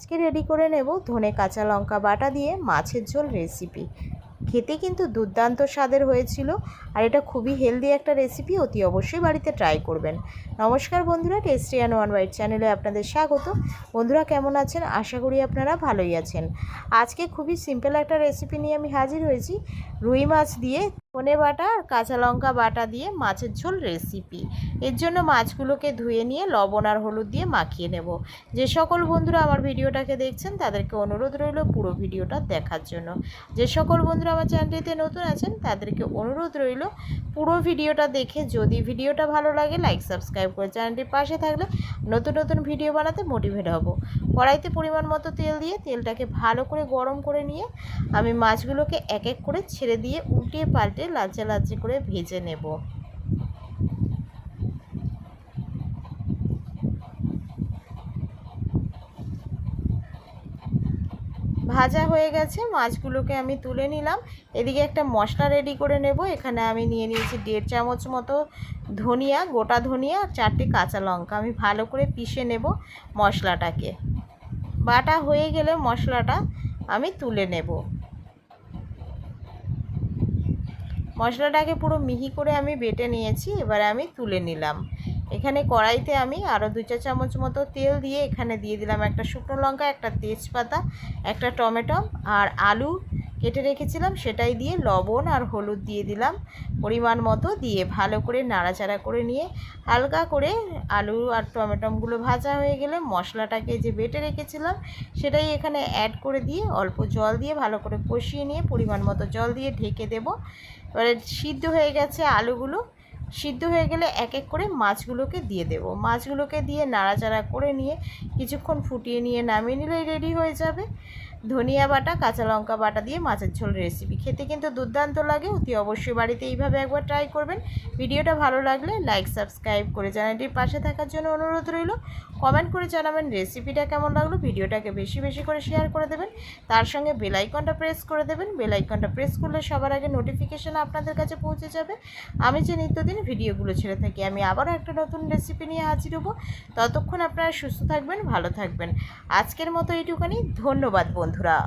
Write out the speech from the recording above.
আজকে রেডি করে নেব ধনে কাঁচা লঙ্কা বাটা দিয়ে মাছের ঝোল রেসিপি। খেতে কিন্তু দুর্দান্ত স্বাদের হয়েছিল, আর এটা খুবই হেলদি একটা রেসিপি। অতি অবশ্যই বাড়িতে ট্রাই করবেন। নমস্কার বন্ধুরা, টেস্টি অ্যান্ড ওয়ান বাইট চ্যানেলে আপনাদের স্বাগত। বন্ধুরা কেমন আছেন? আশা করি আপনারা ভালোই আছেন। আজকে খুবই সিম্পল একটা রেসিপি নিয়ে আমি হাজির হয়েছি। রুই মাছ দিয়ে ধনে বাটা আর কাঁচা লঙ্কা বাটা দিয়ে মাছের ঝোল রেসিপি। এর জন্য মাছগুলোকে ধুয়ে নিয়ে লবণ আর হলুদ দিয়ে মাখিয়ে নেব। যে সকল বন্ধুরা আমার ভিডিওটাকে দেখছেন তাদেরকে অনুরোধ রইল পুরো ভিডিওটা দেখার জন্য। যে সকল বন্ধুরা আমার চ্যানেলটিতে নতুন আছেন তাদেরকে অনুরোধ রইল পুরো ভিডিওটা দেখে যদি ভিডিওটা ভালো লাগে লাইক সাবস্ক্রাইব করে চ্যানেলটির পাশে থাকলে নতুন নতুন ভিডিও বানাতে মোটিভেট হব। কড়াইতে পরিমাণ মতো তেল দিয়ে তেলটাকে ভালো করে গরম করে নিয়ে আমি মাছগুলোকে এক এক করে ছেড়ে দিয়ে উল্টিয়ে পাল্টে লালচে লালচে করে ভেজে নেব। ভাজা হয়ে গেছে, মাছগুলোকে আমি তুলে নিলাম। এদিকে একটা মশলা রেডি করে নেব। এখানে আমি নিয়ে নিয়েছি 1.5 চামচ মতো ধনিয়া, গোটা ধনিয়া আর 4টে কাঁচা লঙ্কা। আমি ভালো করে পিষে নেব মশলাটাকে। বাটা হয়ে গেলে মশলাটা আমি তুলে নেব। মশলাটাকে পুরো মিহি করে আমি বেটে নিয়েছি, এবারে আমি তুলে নিলাম। এখানে কড়াইতে আমি আরও 2 চা চামচ মতো তেল দিয়ে এখানে দিয়ে দিলাম একটা শুকনো লঙ্কা, একটা তেজপাতা, একটা টমেটো আর আলু কেটে রেখেছিলাম সেটাই দিয়ে লবণ আর হলুদ দিয়ে দিলাম পরিমাণ মতো, দিয়ে ভালো করে নাড়াচাড়া করে নিয়ে হালকা করে আলু আর টমেটোগুলো ভাজা হয়ে গেলে মশলাটাকে যে বেটে রেখেছিলাম সেটাই এখানে অ্যাড করে দিয়ে অল্প জল দিয়ে ভালো করে কষিয়ে নিয়ে পরিমাণ মতো জল দিয়ে ঢেকে দেব। এবারে সিদ্ধ হয়ে গেছে আলুগুলো, সিদ্ধ হয়ে গেলে এক এক করে মাছগুলোকে দিয়ে দেব। মাছগুলোকে দিয়ে নাড়াচাড়া করে নিয়ে কিছুক্ষণ ফুটিয়ে নিয়ে নামিয়ে নিলেই রেডি হয়ে যাবে ধনিয়া বাটা কাঁচা লঙ্কা বাটা দিয়ে মাছের ঝোল রেসিপি। খেতে কিন্তু দুর্দান্ত লাগে। অতি অবশ্যই বাড়িতে এইভাবে একবার ট্রাই করবেন। ভিডিওটা ভালো লাগলে লাইক সাবস্ক্রাইব করে চ্যানেলটির পাশে থাকার জন্য অনুরোধ রইল। কমেন্ট করে জানাবেন রেসিপিটা কেমন লাগলো। ভিডিওটাকে বেশি বেশি করে শেয়ার করে দেবেন, তার সঙ্গে বেল আইকনটা প্রেস করে দেবেন। বেল আইকনটা প্রেস করলে সবার আগে নোটিফিকেশান আপনাদের কাছে পৌঁছে যাবে আমি যে নিত্যদিন ভিডিওগুলো ছেড়ে থাকি। আমি আবারও একটা নতুন রেসিপি নিয়ে হাজির হব। ততক্ষণ আপনারা সুস্থ থাকবেন, ভালো থাকবেন। আজকের মতো এইটুখানি। ধন্যবাদ বন্ধুরা।